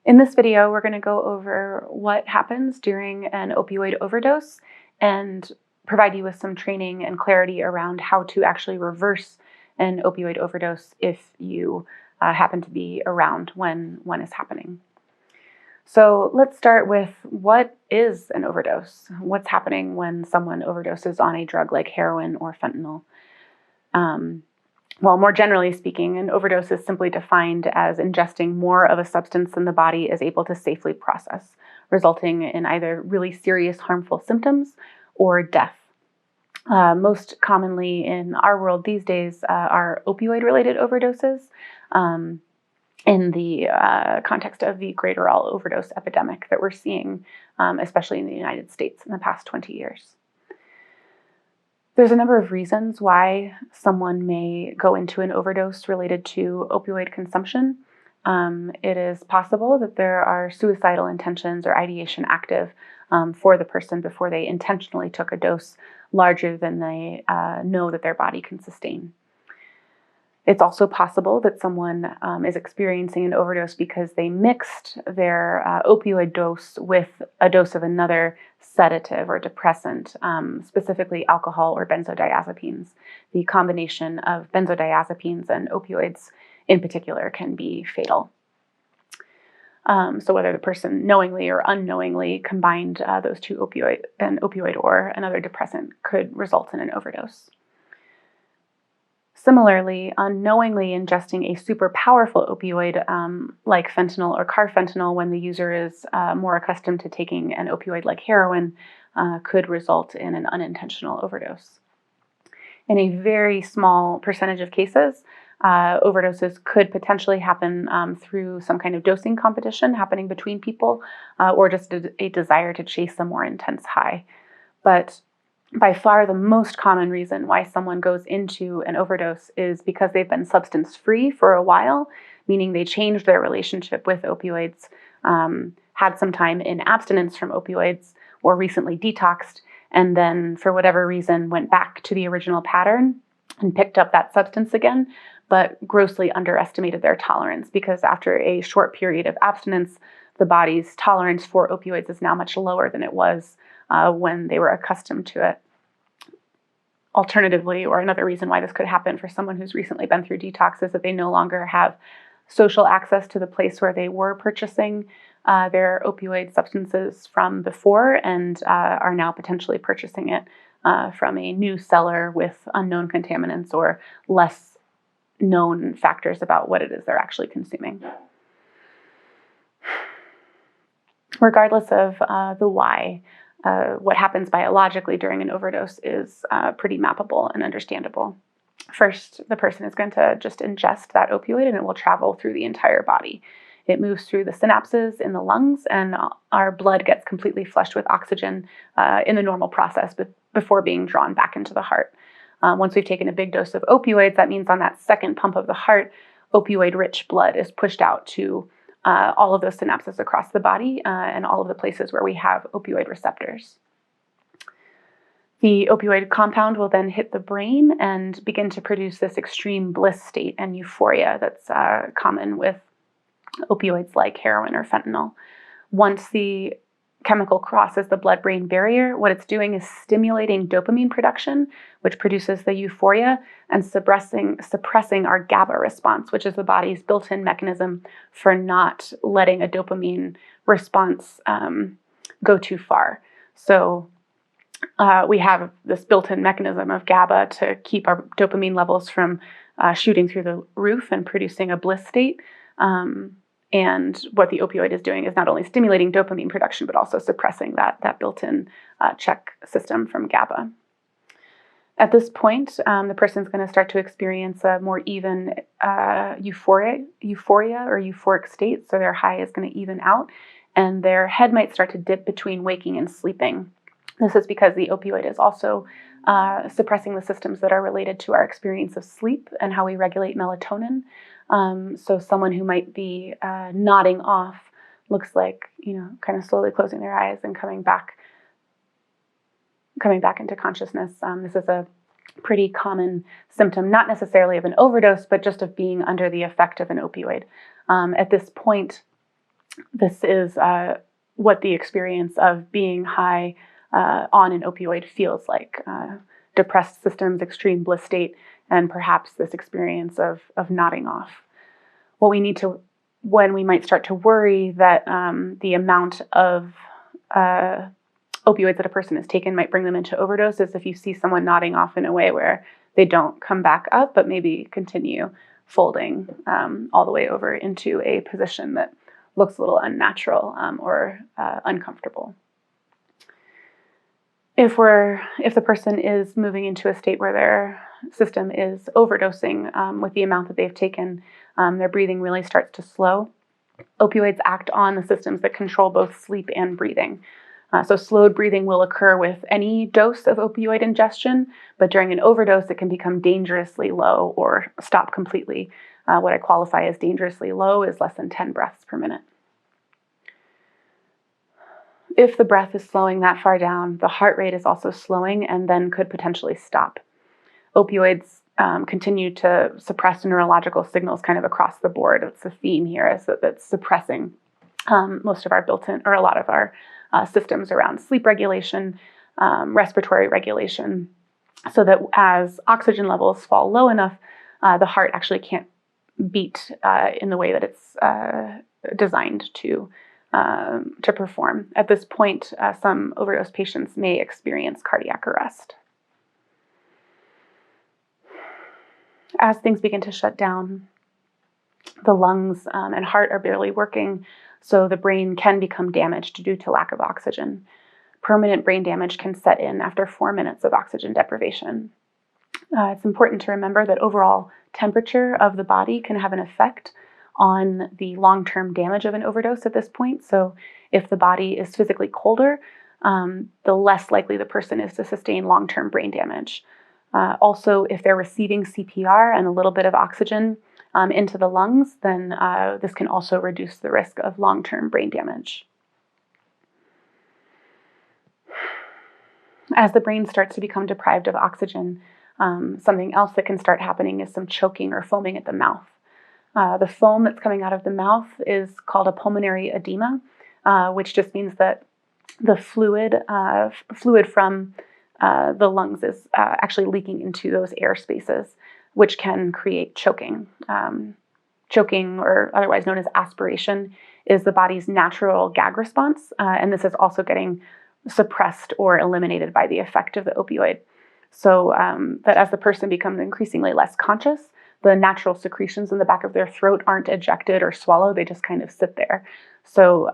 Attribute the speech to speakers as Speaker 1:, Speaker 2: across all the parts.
Speaker 1: In this video, we're going to go over what happens during an opioid overdose and provide you with some training and clarity around how to actually reverse an opioid overdose if you happen to be around when one is happening. So let's start with, what is an overdose? What's happening when someone overdoses on a drug like heroin or fentanyl? Well, more generally speaking, an overdose is simply defined as ingesting more of a substance than the body is able to safely process, resulting in either really serious harmful symptoms or death. Most commonly in our world these days are opioid-related overdoses in the context of the greater all overdose epidemic that we're seeing, especially in the United States in the past 20 years. There's a number of reasons why someone may go into an overdose related to opioid consumption. It is possible that there are suicidal intentions or ideation active for the person before they intentionally took a dose larger than they know that their body can sustain. It's also possible that someone is experiencing an overdose because they mixed their opioid dose with a dose of another sedative or depressant, specifically alcohol or benzodiazepines. The combination of benzodiazepines and opioids in particular can be fatal. So whether the person knowingly or unknowingly combined those two, an opioid or another depressant, could result in an overdose. Similarly, unknowingly ingesting a super powerful opioid like fentanyl or carfentanil when the user is more accustomed to taking an opioid like heroin could result in an unintentional overdose. In a very small percentage of cases, overdoses could potentially happen through some kind of dosing competition happening between people or just a desire to chase a more intense high. But by far the most common reason why someone goes into an overdose is because they've been substance-free for a while, meaning they changed their relationship with opioids, had some time in abstinence from opioids, or recently detoxed, and then for whatever reason went back to the original pattern and picked up that substance again, but grossly underestimated their tolerance, because after a short period of abstinence, the body's tolerance for opioids is now much lower than it was when they were accustomed to it. Alternatively, or another reason why this could happen for someone who's recently been through detox, is that they no longer have social access to the place where they were purchasing their opioid substances from before, and are now potentially purchasing it from a new seller with unknown contaminants or less known factors about what it is they're actually consuming. Regardless of the why, what happens biologically during an overdose is pretty mappable and understandable. First, the person is going to just ingest that opioid and it will travel through the entire body. It moves through the synapses in the lungs, and our blood gets completely flushed with oxygen in the normal process before being drawn back into the heart. Once we've taken a big dose of opioids, that means on that second pump of the heart, opioid-rich blood is pushed out to all of those synapses across the body and all of the places where we have opioid receptors. The opioid compound will then hit the brain and begin to produce this extreme bliss state and euphoria that's common with opioids like heroin or fentanyl. Once the chemical crosses the blood-brain barrier, what it's doing is stimulating dopamine production, which produces the euphoria, and suppressing our GABA response, which is the body's built-in mechanism for not letting a dopamine response go too far. So we have this built-in mechanism of GABA to keep our dopamine levels from shooting through the roof and producing a bliss state. And what the opioid is doing is not only stimulating dopamine production, but also suppressing that built-in check system from GABA. At this point, the person's going to start to experience a more even euphoria or euphoric state. So their high is going to even out, and their head might start to dip between waking and sleeping. This is because the opioid is also suppressing the systems that are related to our experience of sleep and how we regulate melatonin. So someone who might be nodding off looks like, kind of slowly closing their eyes and coming back into consciousness. This is a pretty common symptom, not necessarily of an overdose, but just of being under the effect of an opioid. At this point, This is what the experience of being high on an opioid feels like. Depressed systems, extreme bliss state, and perhaps this experience of nodding off. What we need to, when we might start to worry that the amount of opioids that a person has taken might bring them into overdose, is if you see someone nodding off in a way where they don't come back up, but maybe continue folding all the way over into a position that looks a little unnatural or uncomfortable. If the person is moving into a state where their system is overdosing with the amount that they've taken, their breathing really starts to slow. Opioids act on the systems that control both sleep and breathing. So slowed breathing will occur with any dose of opioid ingestion, but during an overdose, it can become dangerously low or stop completely. What I qualify as dangerously low is less than 10 breaths per minute. If the breath is slowing that far down, the heart rate is also slowing and then could potentially stop. Opioids continue to suppress neurological signals kind of across the board. It's a theme here, is that it's suppressing most of our built-in, or a lot of our systems around sleep regulation, respiratory regulation, so that as oxygen levels fall low enough, the heart actually can't beat in the way that it's designed to perform. At this point, some overdose patients may experience cardiac arrest. As things begin to shut down, the lungs and heart are barely working, so the brain can become damaged due to lack of oxygen. Permanent brain damage can set in after 4 minutes of oxygen deprivation. It's important to remember that overall temperature of the body can have an effect on the long-term damage of an overdose at this point. So if the body is physically colder, the less likely the person is to sustain long-term brain damage. Also, if they're receiving CPR and a little bit of oxygen into the lungs, then this can also reduce the risk of long-term brain damage. As the brain starts to become deprived of oxygen, something else that can start happening is some choking or foaming at the mouth. The foam that's coming out of the mouth is called a pulmonary edema, which just means that the fluid from the lungs is actually leaking into those air spaces, which can create choking. Choking, or otherwise known as aspiration, is the body's natural gag response, and this is also getting suppressed or eliminated by the effect of the opioid. So that as the person becomes increasingly less conscious, the natural secretions in the back of their throat aren't ejected or swallowed, they just kind of sit there. So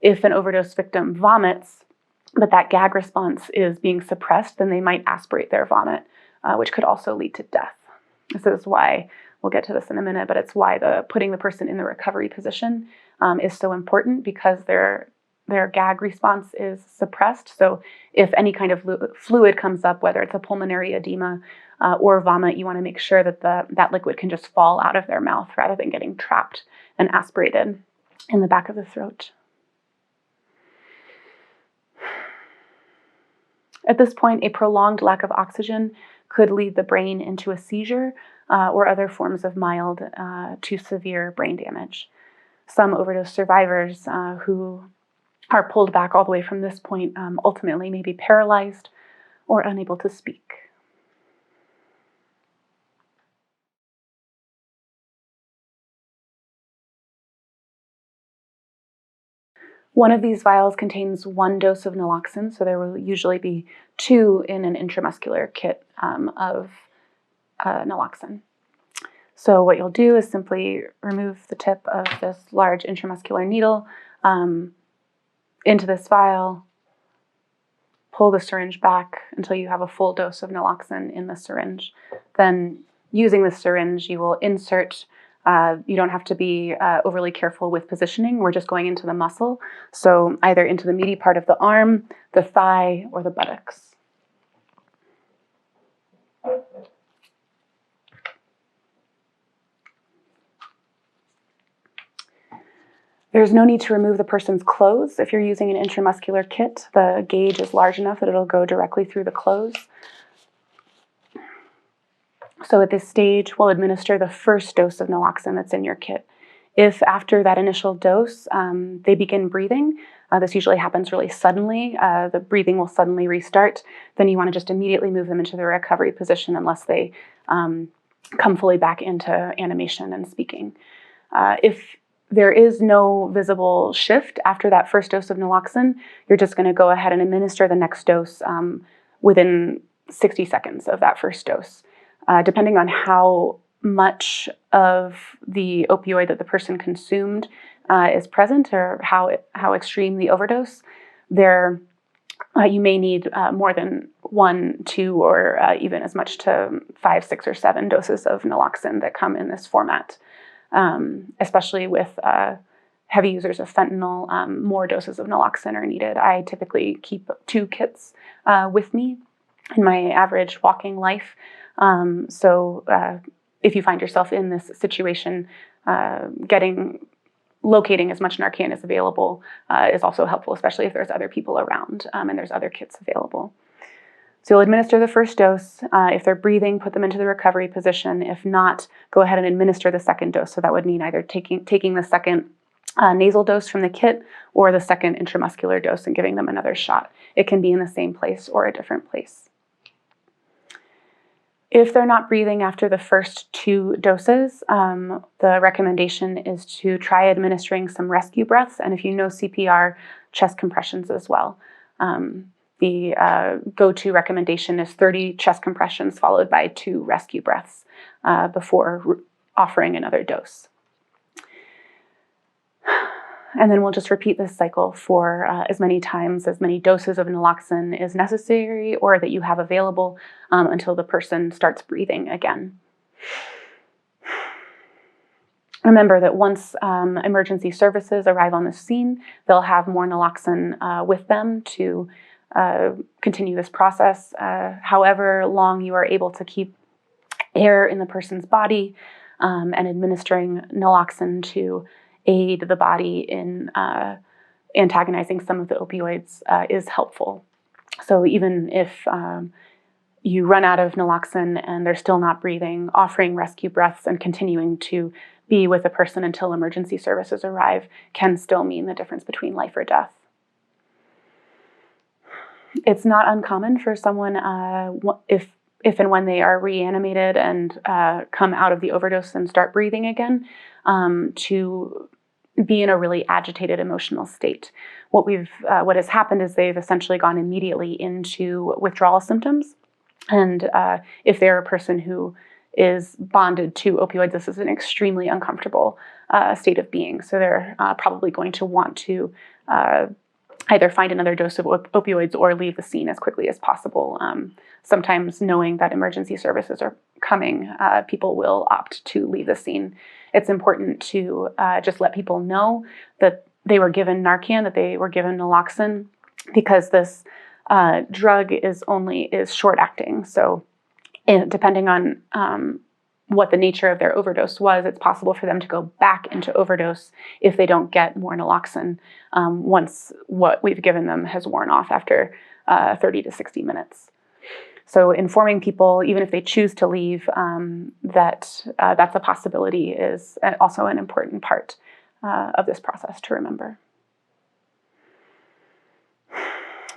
Speaker 1: if an overdose victim vomits, but that gag response is being suppressed, then they might aspirate their vomit, which could also lead to death. This is why, we'll get to this in a minute, but it's why putting the person in the recovery position is so important, because their gag response is suppressed. So if any kind of fluid comes up, whether it's a pulmonary edema or vomit, you want to make sure that that liquid can just fall out of their mouth rather than getting trapped and aspirated in the back of the throat. At this point, a prolonged lack of oxygen could lead the brain into a seizure or other forms of mild to severe brain damage. Some overdose survivors who are pulled back all the way from this point ultimately may be paralyzed or unable to speak. One of these vials contains 1 dose of naloxone, so there will usually be 2 in an intramuscular kit of naloxone. So what you'll do is simply remove the tip of this large intramuscular needle into this vial, pull the syringe back until you have a full dose of naloxone in the syringe. Then using the syringe, you will insert. You don't have to be overly careful with positioning. We're just going into the muscle. So either into the meaty part of the arm, the thigh, or the buttocks. There's no need to remove the person's clothes. If you're using an intramuscular kit, the gauge is large enough that it'll go directly through the clothes. So at this stage, we'll administer the first dose of naloxone that's in your kit. If after that initial dose, they begin breathing, this usually happens really suddenly, the breathing will suddenly restart, then you want to just immediately move them into the recovery position unless they come fully back into animation and speaking. If there is no visible shift after that first dose of naloxone, you're just going to go ahead and administer the next dose within 60 seconds of that first dose. Depending on how much of the opioid that the person consumed is present, or how extreme the overdose, you may need more than 1, 2, or even as much to 5, 6, or 7 doses of naloxone that come in this format. Especially with heavy users of fentanyl, more doses of naloxone are needed. I typically keep 2 kits with me in my average walking life. So if you find yourself in this situation, locating as much Narcan as available is also helpful, especially if there's other people around and there's other kits available. So you'll administer the first dose. If they're breathing, put them into the recovery position. If not, go ahead and administer the second dose. So that would mean either taking the second nasal dose from the kit or the second intramuscular dose and giving them another shot. It can be in the same place or a different place. If they're not breathing after the first 2 doses, the recommendation is to try administering some rescue breaths, and if you know CPR, chest compressions as well. The go-to recommendation is 30 chest compressions followed by 2 rescue breaths before offering another dose. And then we'll just repeat this cycle for as many times, as many doses of naloxone is necessary or that you have available until the person starts breathing again. Remember that once emergency services arrive on the scene, they'll have more naloxone with them to continue this process. However long you are able to keep air in the person's body and administering naloxone to aid the body in antagonizing some of the opioids is helpful. So even if you run out of naloxone and they're still not breathing, offering rescue breaths and continuing to be with the person until emergency services arrive can still mean the difference between life or death. It's not uncommon for someone, if and when they are reanimated and come out of the overdose and start breathing again, to be in a really agitated emotional state. What has happened is they've essentially gone immediately into withdrawal symptoms. And if they're a person who is bonded to opioids, this is an extremely uncomfortable state of being. So they're probably going to want to either find another dose of opioids or leave the scene as quickly as possible. Sometimes knowing that emergency services are coming, people will opt to leave the scene. It's important to just let people know that they were given Narcan, that they were given naloxone, because this drug is short acting. So depending on what the nature of their overdose was, it's possible for them to go back into overdose if they don't get more naloxone once what we've given them has worn off after 30 to 60 minutes. So informing people, even if they choose to leave, that that's a possibility is also an important part of this process to remember.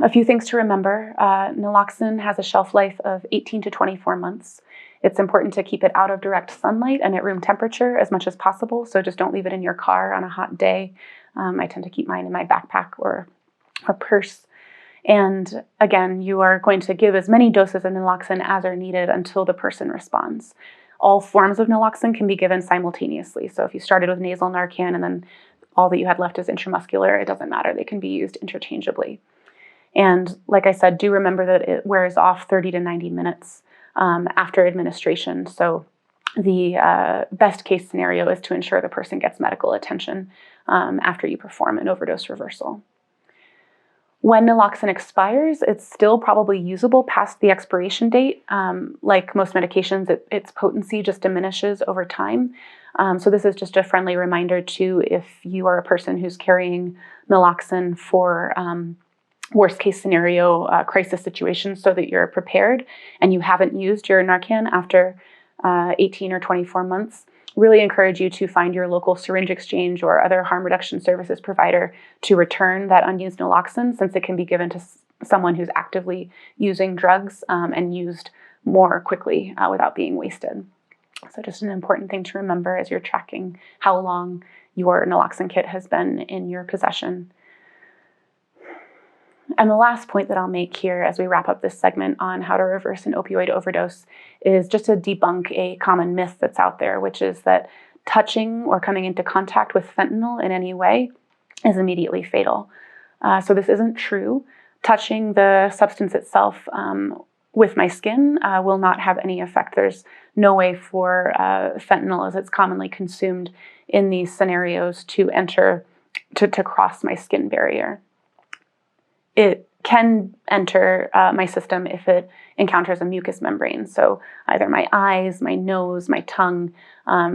Speaker 1: A few things to remember. Naloxone has a shelf life of 18 to 24 months. It's important to keep it out of direct sunlight and at room temperature as much as possible, so just don't leave it in your car on a hot day. I tend to keep mine in my backpack or purse. And again, you are going to give as many doses of naloxone as are needed until the person responds. All forms of naloxone can be given simultaneously. So if you started with nasal Narcan and then all that you had left is intramuscular, it doesn't matter. They can be used interchangeably. And like I said, do remember that it wears off 30 to 90 minutes after administration. So the best case scenario is to ensure the person gets medical attention after you perform an overdose reversal. When naloxone expires, it's still probably usable past the expiration date. Like most medications, its potency just diminishes over time. So this is just a friendly reminder too, if you are a person who's carrying naloxone for worst case scenario crisis situations, so that you're prepared and you haven't used your Narcan after 18 or 24 months, really encourage you to find your local syringe exchange or other harm reduction services provider to return that unused naloxone, since it can be given to someone who's actively using drugs and used more quickly without being wasted. So just an important thing to remember as you're tracking how long your naloxone kit has been in your possession. And the last point that I'll make here as we wrap up this segment on how to reverse an opioid overdose is just to debunk a common myth that's out there, which is that touching or coming into contact with fentanyl in any way is immediately fatal. So this isn't true. Touching the substance itself with my skin will not have any effect. There's no way for fentanyl, as it's commonly consumed in these scenarios, to enter, to cross my skin barrier. It can enter my system if it encounters a mucous membrane, so either my eyes, my nose, my tongue.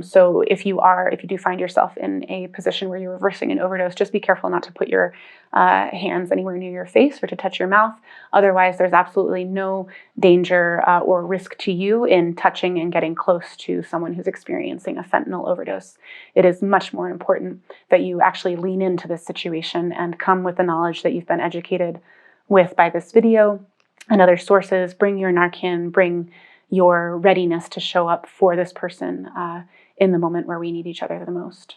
Speaker 1: So if you do find yourself in a position where you're reversing an overdose, just be careful not to put your hands anywhere near your face or to touch your mouth. Otherwise, there's absolutely no danger or risk to you in touching and getting close to someone who's experiencing a fentanyl overdose. It is much more important that you actually lean into this situation and come with the knowledge that you've been educated with by this video and other sources. Bring your Narcan, bring your readiness to show up for this person in the moment where we need each other the most.